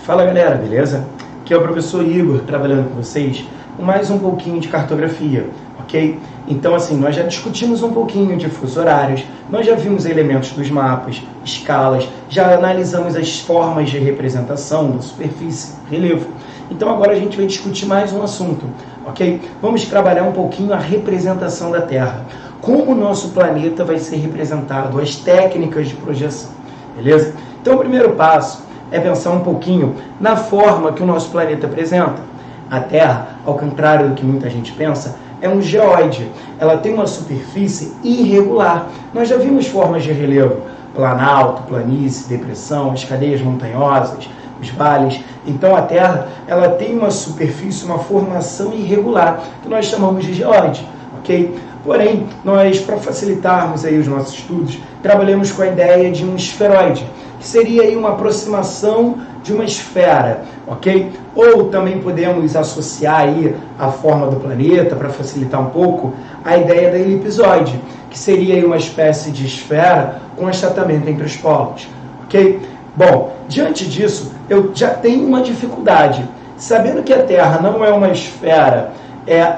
Fala galera, beleza? Aqui é o professor Igor trabalhando com vocês com mais um pouquinho de cartografia, ok? Então assim, nós já discutimos um pouquinho de fusos horários, nós já vimos elementos dos mapas, escalas, já analisamos as formas de representação da superfície, relevo. Então agora a gente vai discutir mais um assunto, ok? Vamos trabalhar um pouquinho a representação da Terra. Como o nosso planeta vai ser representado, as técnicas de projeção, beleza? Então o primeiro passo é pensar um pouquinho na forma que o nosso planeta apresenta. A Terra, ao contrário do que muita gente pensa, é um geóide. Ela tem uma superfície irregular. Nós já vimos formas de relevo: planalto, planície, depressão, as cadeias montanhosas, os vales. Então a Terra, ela tem uma superfície, uma formação irregular, que nós chamamos de geóide, ok? Porém, nós, para facilitarmos aí os nossos estudos, trabalhamos com a ideia de um esferoide, que seria aí uma aproximação de uma esfera, ok? Ou também podemos associar aí a forma do planeta, para facilitar um pouco, a ideia da elipsoide, que seria aí uma espécie de esfera com achatamento entre os polos, ok? Bom, diante disso, eu já tenho uma dificuldade. Sabendo que a Terra não é uma esfera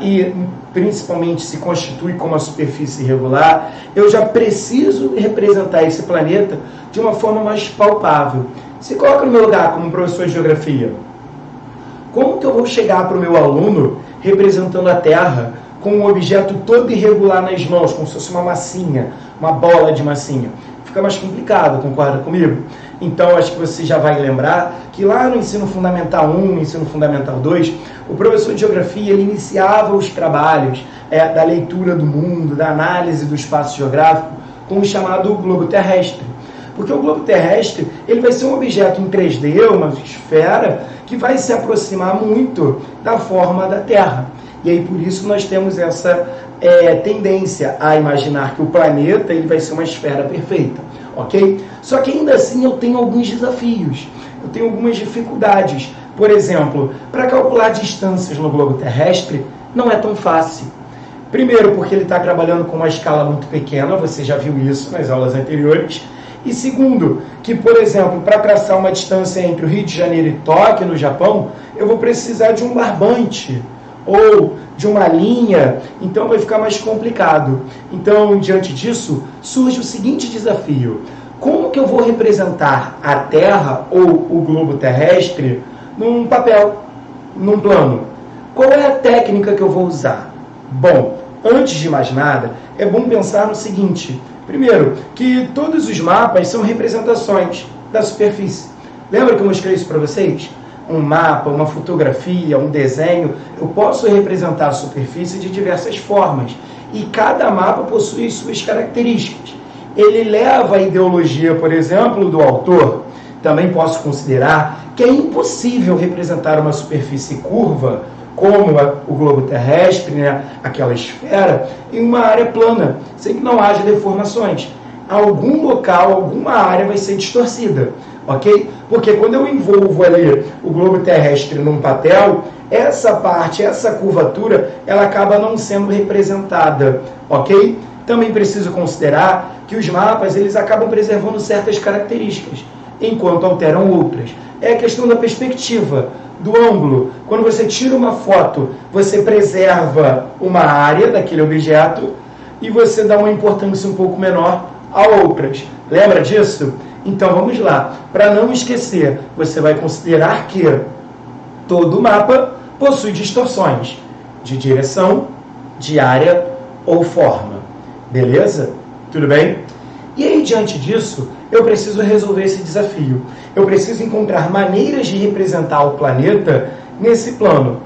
e principalmente se constitui como uma superfície irregular, eu já preciso representar esse planeta de uma forma mais palpável. Se coloca no meu lugar como professor de geografia, como que eu vou chegar para o meu aluno representando a Terra com um objeto todo irregular nas mãos, como se fosse uma massinha, uma bola de massinha? Fica mais complicado, concorda comigo? Então, acho que você já vai lembrar que lá no Ensino Fundamental 1, no Ensino Fundamental 2, o professor de Geografia ele iniciava os trabalhos da leitura do mundo, da análise do espaço geográfico, com o chamado globo terrestre. Porque o globo terrestre ele vai ser um objeto em 3D, uma esfera, que vai se aproximar muito da forma da Terra. E aí, por isso, nós temos essa tendência a imaginar que o planeta ele vai ser uma esfera perfeita, ok? Só que ainda assim eu tenho alguns desafios, eu tenho algumas dificuldades. Por exemplo, para calcular distâncias no globo terrestre não é tão fácil. Primeiro, porque ele está trabalhando com uma escala muito pequena, você já viu isso nas aulas anteriores. E segundo, que, por exemplo, para traçar uma distância entre o Rio de Janeiro e Tóquio, no Japão, eu vou precisar de um barbante ou de uma linha, então vai ficar mais complicado. Então, diante disso, surge o seguinte desafio: como que eu vou representar a Terra ou o globo terrestre num papel, num plano? Qual é a técnica que eu vou usar? Bom, antes de mais nada, é bom pensar no seguinte: primeiro, que todos os mapas são representações da superfície. Lembra que eu mostrei isso para vocês? Um mapa, uma fotografia, um desenho, eu posso representar a superfície de diversas formas. E cada mapa possui suas características. Ele leva a ideologia, por exemplo, do autor. Também posso considerar que é impossível representar uma superfície curva, como o globo terrestre, né, aquela esfera, em uma área plana, sem que não haja deformações. Algum local, alguma área vai ser distorcida, ok? Porque quando eu envolvo ali o globo terrestre num papel, essa parte, essa curvatura, ela acaba não sendo representada, ok? Também preciso considerar que os mapas, eles acabam preservando certas características, enquanto alteram outras. É a questão da perspectiva, do ângulo. Quando você tira uma foto, você preserva uma área daquele objeto e você dá uma importância um pouco menor a outras. Lembra disso? Então vamos lá. Para não esquecer, você vai considerar que todo mapa possui distorções de direção, de área ou forma. Beleza? Tudo bem? E aí, diante disso, eu preciso resolver esse desafio. Eu preciso encontrar maneiras de representar o planeta nesse plano.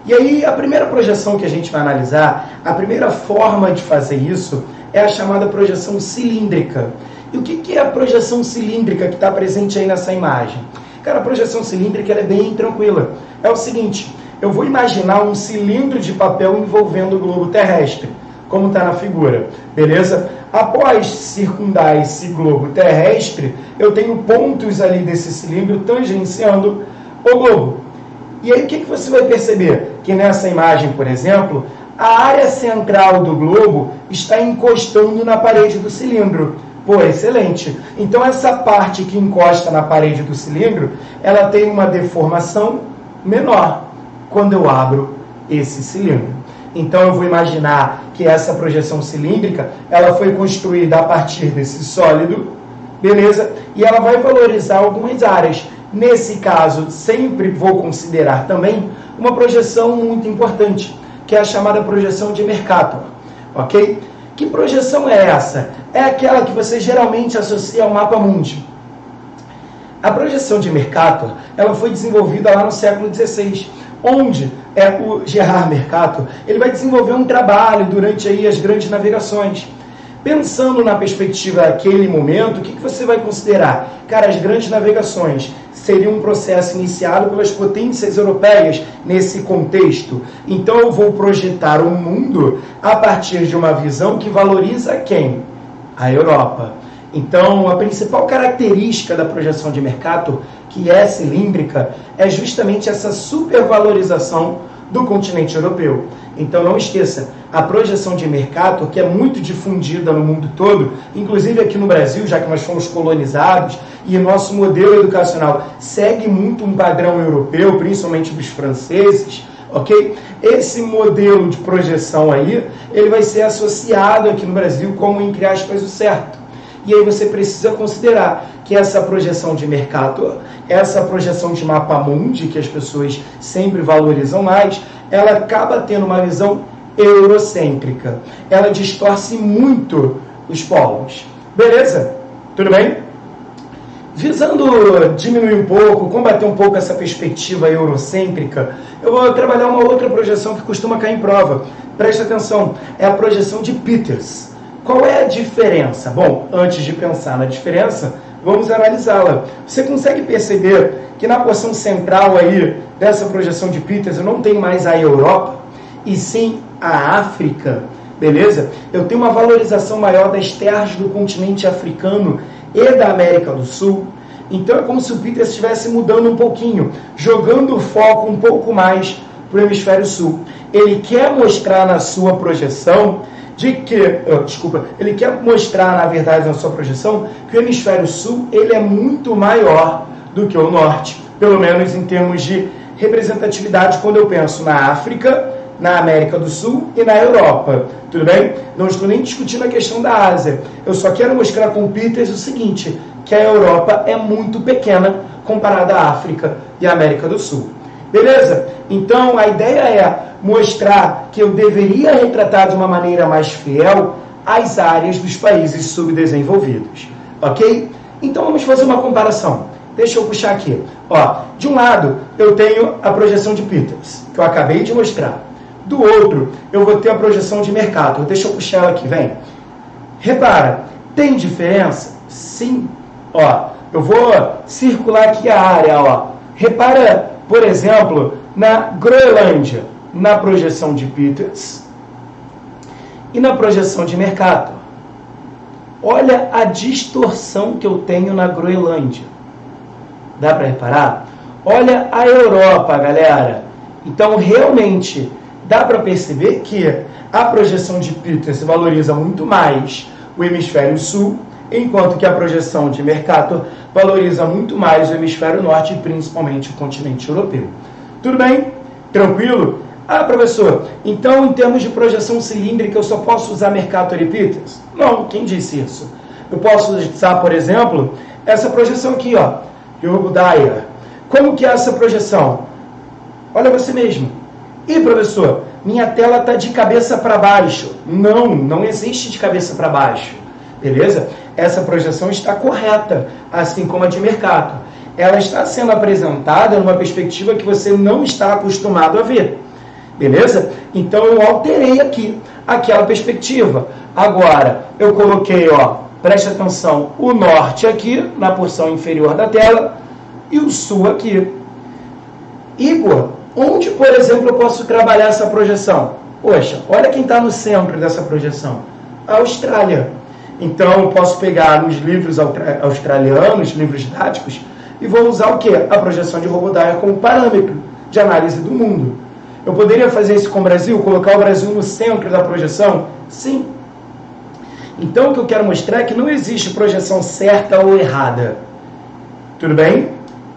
E aí, a primeira projeção que a gente vai analisar, a primeira forma de fazer isso, é a chamada projeção cilíndrica. E o que é a projeção cilíndrica que está presente aí nessa imagem? Cara, a projeção cilíndrica ela é bem tranquila. É o seguinte: eu vou imaginar um cilindro de papel envolvendo o globo terrestre, como está na figura, beleza? Após circundar esse globo terrestre, eu tenho pontos ali desse cilindro tangenciando o globo. E aí o que você vai perceber? Que nessa imagem, por exemplo, a área central do globo está encostando na parede do cilindro. Pô, excelente. Então essa parte que encosta na parede do cilindro, ela tem uma deformação menor quando eu abro esse cilindro. Então eu vou imaginar que essa projeção cilíndrica, ela foi construída a partir desse sólido, beleza? E ela vai valorizar algumas áreas. Nesse caso, sempre vou considerar também uma projeção muito importante, que é a chamada projeção de Mercator, ok? Que projeção é essa? É aquela que você geralmente associa ao mapa mundi. A projeção de Mercator, ela foi desenvolvida lá no século XVI, onde o Gerard Mercator, ele vai desenvolver um trabalho durante aí as grandes navegações. Pensando na perspectiva daquele momento, o que você vai considerar? Cara, as grandes navegações seria um processo iniciado pelas potências europeias nesse contexto. Então eu vou projetar o mundo a partir de uma visão que valoriza quem? A Europa. Então a principal característica da projeção de Mercator, que é cilíndrica, é justamente essa supervalorização do continente europeu. Então não esqueça, a projeção de Mercator, que é muito difundida no mundo todo, inclusive aqui no Brasil, já que nós fomos colonizados, e nosso modelo educacional segue muito um padrão europeu, principalmente dos franceses, ok? Esse modelo de projeção aí, ele vai ser associado aqui no Brasil como, entre aspas, o certo. E aí você precisa considerar que essa projeção de Mercator, essa projeção de mapa mundi, que as pessoas sempre valorizam mais, ela acaba tendo uma visão eurocêntrica. Ela distorce muito os polos. Beleza? Tudo bem? Visando diminuir um pouco, combater um pouco essa perspectiva eurocêntrica, eu vou trabalhar uma outra projeção que costuma cair em prova. Preste atenção, é a projeção de Peters. Qual é a diferença? Bom, antes de pensar na diferença, vamos analisá-la. Você consegue perceber que na porção central aí dessa projeção de Peters eu não tenho mais a Europa, e sim a África, beleza? Eu tenho uma valorização maior das terras do continente africano e da América do Sul. Então é como se o Peters estivesse mudando um pouquinho, jogando o foco um pouco mais para o hemisfério sul. Ele quer mostrar na sua projeção ele quer mostrar, na verdade, na sua projeção, que o hemisfério sul ele é muito maior do que o norte, pelo menos em termos de representatividade, quando eu penso na África, na América do Sul e na Europa. Tudo bem? Não estou nem discutindo a questão da Ásia. Eu só quero mostrar com o Peters o seguinte, que a Europa é muito pequena comparada à África e à América do Sul. Beleza? Então, a ideia é mostrar que eu deveria retratar de uma maneira mais fiel as áreas dos países subdesenvolvidos. Ok? Então, vamos fazer uma comparação. Deixa eu puxar aqui. Ó, de um lado, eu tenho a projeção de Peters, que eu acabei de mostrar. Do outro, eu vou ter a projeção de Mercator. Deixa eu puxar ela aqui, vem. Repara, tem diferença? Sim. Ó, eu vou circular aqui a área, ó. Repara, por exemplo, na Groenlândia, na projeção de Peters e na projeção de Mercator. Olha a distorção que eu tenho na Groenlândia. Dá para reparar? Olha a Europa, galera. Então, realmente, dá para perceber que a projeção de Peters valoriza muito mais o hemisfério sul, enquanto que a projeção de Mercator valoriza muito mais o hemisfério norte, e principalmente o continente europeu. Tudo bem? Tranquilo? Ah, professor, então em termos de projeção cilíndrica eu só posso usar Mercator e Peters? Não, quem disse isso? Eu posso usar, por exemplo, essa projeção aqui, ó, Yogo Dyer. Como que é essa projeção? Olha você mesmo. E professor, minha tela está de cabeça para baixo. Não, não existe de cabeça para baixo. Beleza? Essa projeção está correta, assim como a de Mercator. Ela está sendo apresentada numa perspectiva que você não está acostumado a ver. Beleza? Então eu alterei aqui aquela perspectiva. Agora, eu coloquei, ó, preste atenção, o norte aqui, na porção inferior da tela, e o sul aqui. Igor, onde, por exemplo, eu posso trabalhar essa projeção? Poxa, olha quem está no centro dessa projeção. A Austrália. Então, eu posso pegar os livros australianos, livros didáticos, e vou usar o quê? A projeção de Yogo Dyer como parâmetro de análise do mundo. Eu poderia fazer isso com o Brasil? Colocar o Brasil no centro da projeção? Sim. Então, o que eu quero mostrar é que não existe projeção certa ou errada. Tudo bem?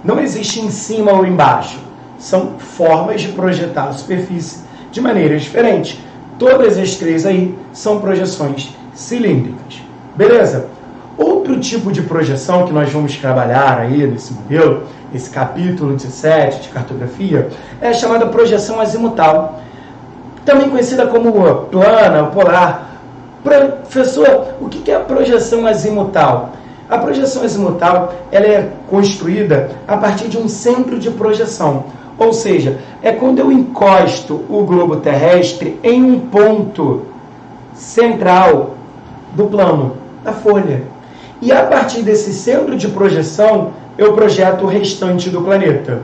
Não existe em cima ou embaixo. São formas de projetar a superfície de maneira diferente. Todas as três aí são projeções cilíndricas. Beleza? Outro tipo de projeção que nós vamos trabalhar aí nesse modelo, esse capítulo 17 de cartografia, é a chamada projeção azimutal, também conhecida como plana, polar. Professor, o que é a projeção azimutal? A projeção azimutal ela é construída a partir de um centro de projeção, ou seja, é quando eu encosto o globo terrestre em um ponto central do plano, da folha. E a partir desse centro de projeção, eu projeto o restante do planeta.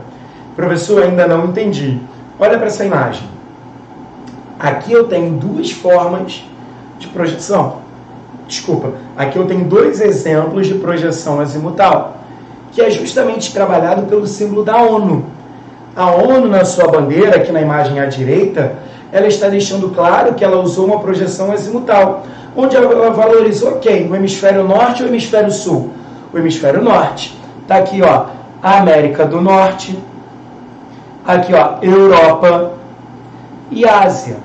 Professor, ainda não entendi. Olha para essa imagem. Aqui eu tenho duas formas de projeção. Desculpa, aqui eu tenho dois exemplos de projeção azimutal, que é justamente trabalhado pelo símbolo da ONU. A ONU, na sua bandeira, aqui na imagem à direita, ela está deixando claro que ela usou uma projeção azimutal, onde ela valorizou quem? O hemisfério norte ou o hemisfério sul? O hemisfério norte. Está aqui, ó, a América do Norte, aqui, ó, Europa e Ásia.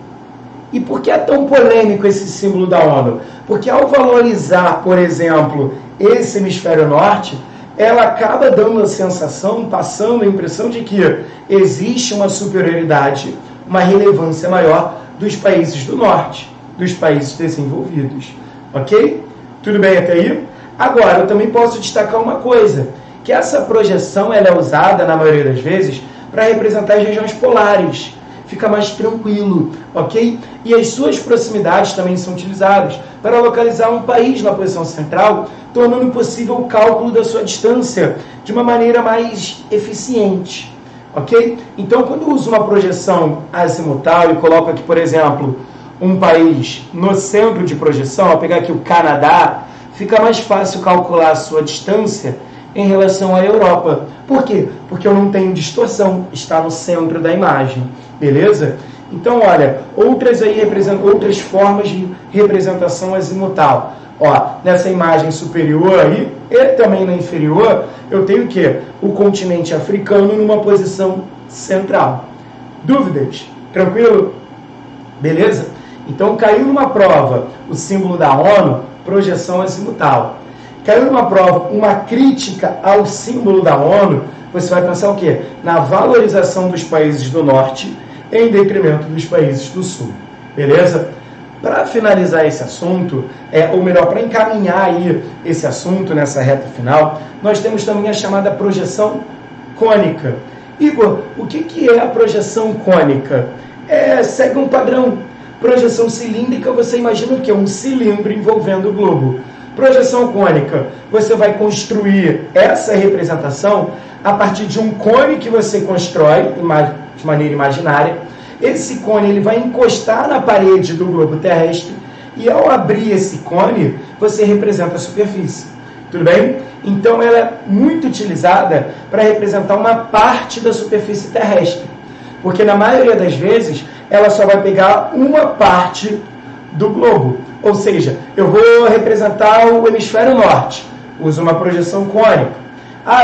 E por que é tão polêmico esse símbolo da ONU? Porque ao valorizar, por exemplo, esse hemisfério norte, ela acaba dando a sensação, passando a impressão de que existe uma superioridade, uma relevância maior dos países do norte, dos países desenvolvidos. Ok? Tudo bem até aí? Agora, eu também posso destacar uma coisa, que essa projeção ela é usada, na maioria das vezes, para representar as regiões polares. Fica mais tranquilo, ok? E as suas proximidades também são utilizadas para localizar um país na posição central, tornando possível o cálculo da sua distância de uma maneira mais eficiente, ok? Então, quando eu uso uma projeção azimutal e coloco aqui, por exemplo, um país no centro de projeção, ao pegar aqui o Canadá, fica mais fácil calcular a sua distância em relação à Europa. Por quê? Porque eu não tenho distorção, está no centro da imagem, beleza? Então, olha, outras formas de representação azimutal. Ó, nessa imagem superior aí, e também na inferior, eu tenho o quê? O continente africano numa posição central. Dúvidas? Tranquilo? Beleza? Então, caiu numa prova o símbolo da ONU, projeção azimutal. Caiu numa prova uma crítica ao símbolo da ONU, você vai pensar o quê? Na valorização dos países do norte em detrimento dos países do sul. Beleza? Para finalizar esse assunto, ou melhor, para encaminhar aí esse assunto nessa reta final, nós temos também a chamada projeção cônica. Igor, o que é a projeção cônica? Segue um padrão. Projeção cilíndrica, você imagina o quê? Um cilindro envolvendo o globo. Projeção cônica, você vai construir essa representação a partir de um cone que você constrói de maneira imaginária. Esse cone ele vai encostar na parede do globo terrestre e ao abrir esse cone, você representa a superfície. Tudo bem? Então ela é muito utilizada para representar uma parte da superfície terrestre. Porque na maioria das vezes, ela só vai pegar uma parte do globo. Ou seja, eu vou representar o hemisfério norte. Uso uma projeção cônica.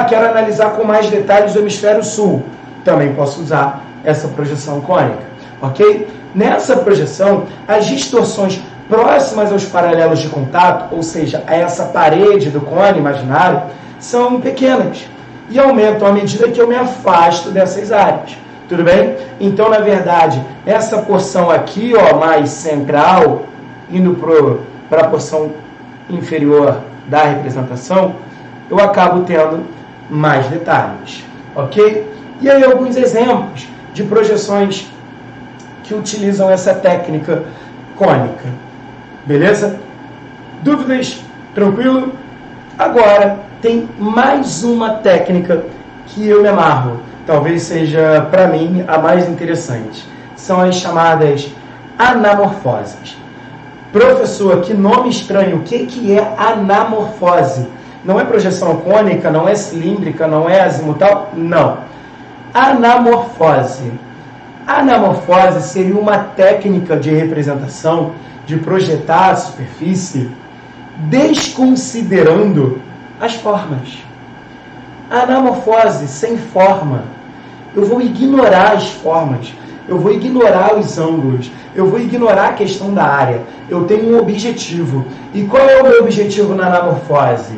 Quero analisar com mais detalhes o hemisfério sul. Também posso usar essa projeção cônica. Ok? Nessa projeção, as distorções próximas aos paralelos de contato, ou seja, a essa parede do cone imaginário, são pequenas. E aumentam à medida que eu me afasto dessas áreas. Tudo bem? Então, na verdade, essa porção aqui, ó, mais central, indo para a porção inferior da representação, eu acabo tendo mais detalhes. Ok? E aí alguns exemplos de projeções que utilizam essa técnica cônica. Beleza? Dúvidas? Tranquilo? Agora, tem mais uma técnica que eu me amarro. Talvez seja, para mim, a mais interessante. São as chamadas anamorfoses. Professor, que nome estranho. O que é anamorfose? Não é projeção cônica, não é cilíndrica, não é azimutal? Não. Anamorfose. Anamorfose seria uma técnica de representação, de projetar a superfície desconsiderando as formas. A anamorfose sem forma, eu vou ignorar as formas, eu vou ignorar os ângulos, eu vou ignorar a questão da área. Eu tenho um objetivo. E qual é o meu objetivo na anamorfose?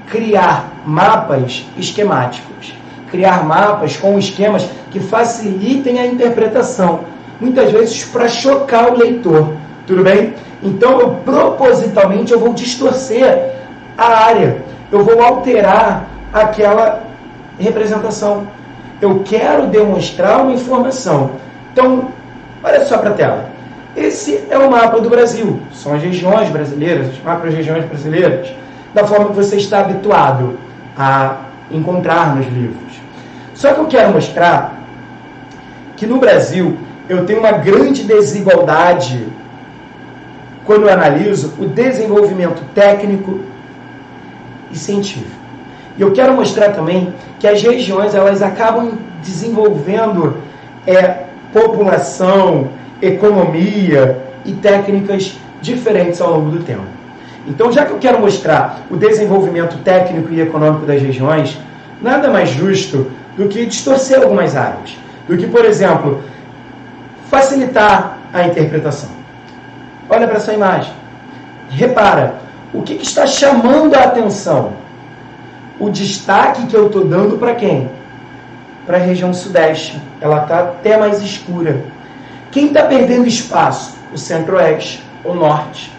Criar mapas esquemáticos. Criar mapas com esquemas que facilitem a interpretação. Muitas vezes para chocar o leitor. Tudo bem? Então, propositalmente, eu vou distorcer a área. Eu vou alterar aquela representação. Eu quero demonstrar uma informação. Então, olha só para a tela. Esse é o mapa do Brasil. São as regiões brasileiras, as macro-regiões brasileiras, da forma que você está habituado a encontrar nos livros. Só que eu quero mostrar que no Brasil eu tenho uma grande desigualdade quando eu analiso o desenvolvimento técnico e científico. E eu quero mostrar também que as regiões elas acabam desenvolvendo população, economia e técnicas diferentes ao longo do tempo. Então, já que eu quero mostrar o desenvolvimento técnico e econômico das regiões, nada mais justo do que distorcer algumas áreas. Do que, por exemplo, facilitar a interpretação. Olha para essa imagem. Repara, o que está chamando a atenção? O destaque que eu estou dando para quem? Para a região sudeste. Ela está até mais escura. Quem está perdendo espaço? O centro-oeste, o norte.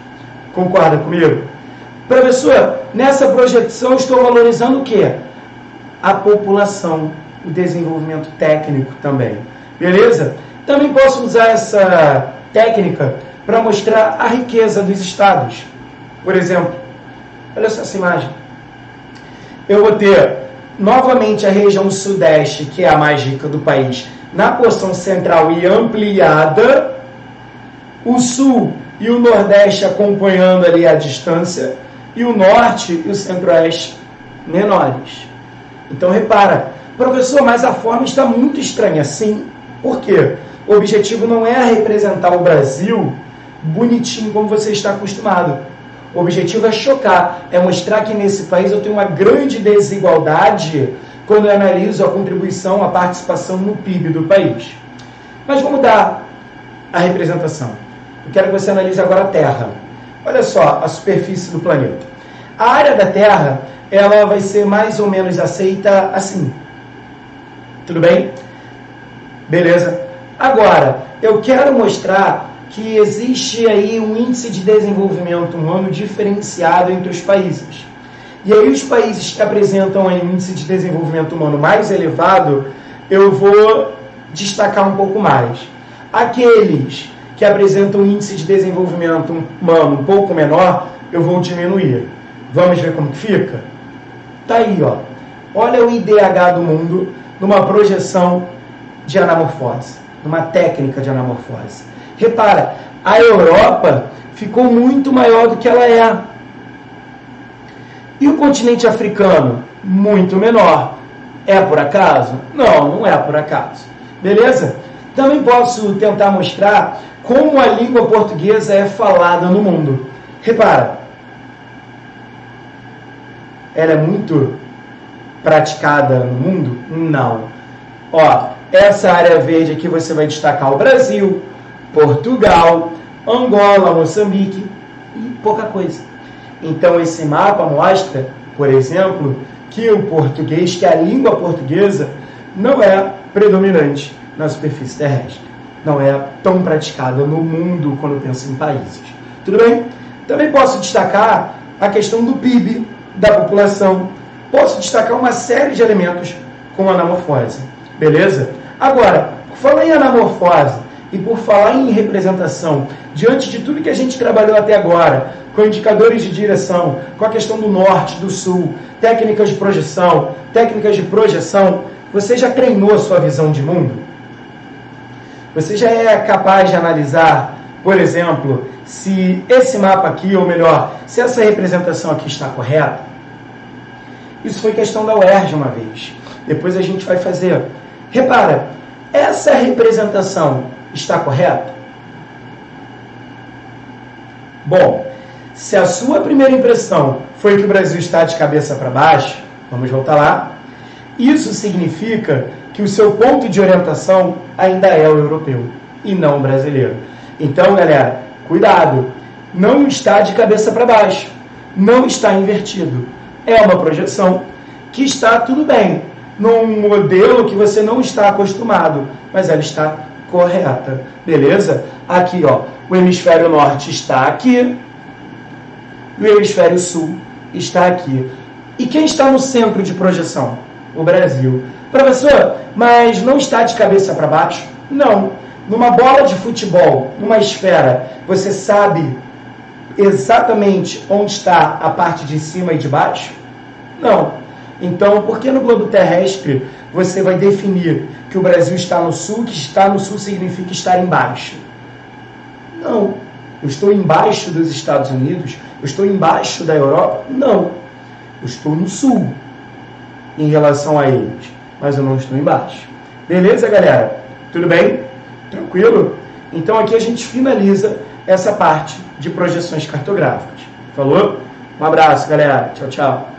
Concorda comigo? Professor, nessa projeção eu estou valorizando o quê? A população, o desenvolvimento técnico também. Beleza? Também posso usar essa técnica para mostrar a riqueza dos estados. Por exemplo, olha só essa imagem. Eu vou ter novamente a região sudeste, que é a mais rica do país, na porção central e ampliada, o sul e o nordeste acompanhando ali a distância, e o norte e o centro-oeste menores. Então repara, professor, mas a forma está muito estranha. Sim, por quê? O objetivo não é representar o Brasil bonitinho como você está acostumado. O objetivo é chocar, é mostrar que nesse país eu tenho uma grande desigualdade quando eu analiso a contribuição, a participação no PIB do país. Mas vamos dar a representação. Eu quero que você analise agora a Terra. Olha só a superfície do planeta. A área da Terra, ela vai ser mais ou menos aceita assim. Tudo bem? Beleza? Agora, eu quero mostrar que existe aí um índice de desenvolvimento humano diferenciado entre os países. E aí os países que apresentam aí um índice de desenvolvimento humano mais elevado, eu vou destacar um pouco mais. Aqueles que apresentam um índice de desenvolvimento humano um pouco menor, eu vou diminuir. Vamos ver como que fica? Tá aí, ó. Olha o IDH do mundo numa projeção de anamorfose, numa técnica de anamorfose. Repara, a Europa ficou muito maior do que ela é. E o continente africano? Muito menor. É por acaso? Não, não é por acaso. Beleza? Também posso tentar mostrar como a língua portuguesa é falada no mundo. Repara, ela é muito praticada no mundo? Não. Ó, essa área verde aqui você vai destacar o Brasil, Portugal, Angola, Moçambique e pouca coisa. Então esse mapa mostra, por exemplo, que o português, que a língua portuguesa não é predominante na superfície terrestre. Não é tão praticada no mundo quando pensa em países. Tudo bem? Também posso destacar a questão do PIB da população. Posso destacar uma série de elementos com anamorfose. Beleza? Agora, por falar em anamorfose e por falar em representação, diante de tudo que a gente trabalhou até agora, com indicadores de direção, com a questão do norte, do sul, técnicas de projeção, você já treinou a sua visão de mundo? Você já é capaz de analisar, por exemplo, se esse mapa aqui, ou melhor, se essa representação aqui está correta? Isso foi questão da UERJ uma vez. Depois a gente vai fazer. Repara, essa representação está correta? Bom, Se a sua primeira impressão foi que o Brasil está de cabeça para baixo, vamos voltar lá, isso significa que o seu ponto de orientação ainda é o europeu e não o brasileiro. Então, galera, cuidado, não está de cabeça para baixo, não está invertido. É uma projeção que está tudo bem, num modelo que você não está acostumado, mas ela está correta, beleza? Aqui, ó, o hemisfério norte está aqui, e o hemisfério sul está aqui. E quem está no centro de projeção? O Brasil. Professor, mas não está de cabeça para baixo? Não. Numa bola de futebol, numa esfera, você sabe exatamente onde está a parte de cima e de baixo? Não. Então, por que no globo terrestre você vai definir que o Brasil está no sul, que estar no sul significa estar embaixo? Não. Eu estou embaixo dos Estados Unidos? Eu estou embaixo da Europa? Não. Eu estou no sul em relação a eles, mas eu não estou embaixo. Beleza, galera? Tudo bem? Tranquilo? Então aqui a gente finaliza essa parte de projeções cartográficas. Falou? Um abraço, galera. Tchau, tchau.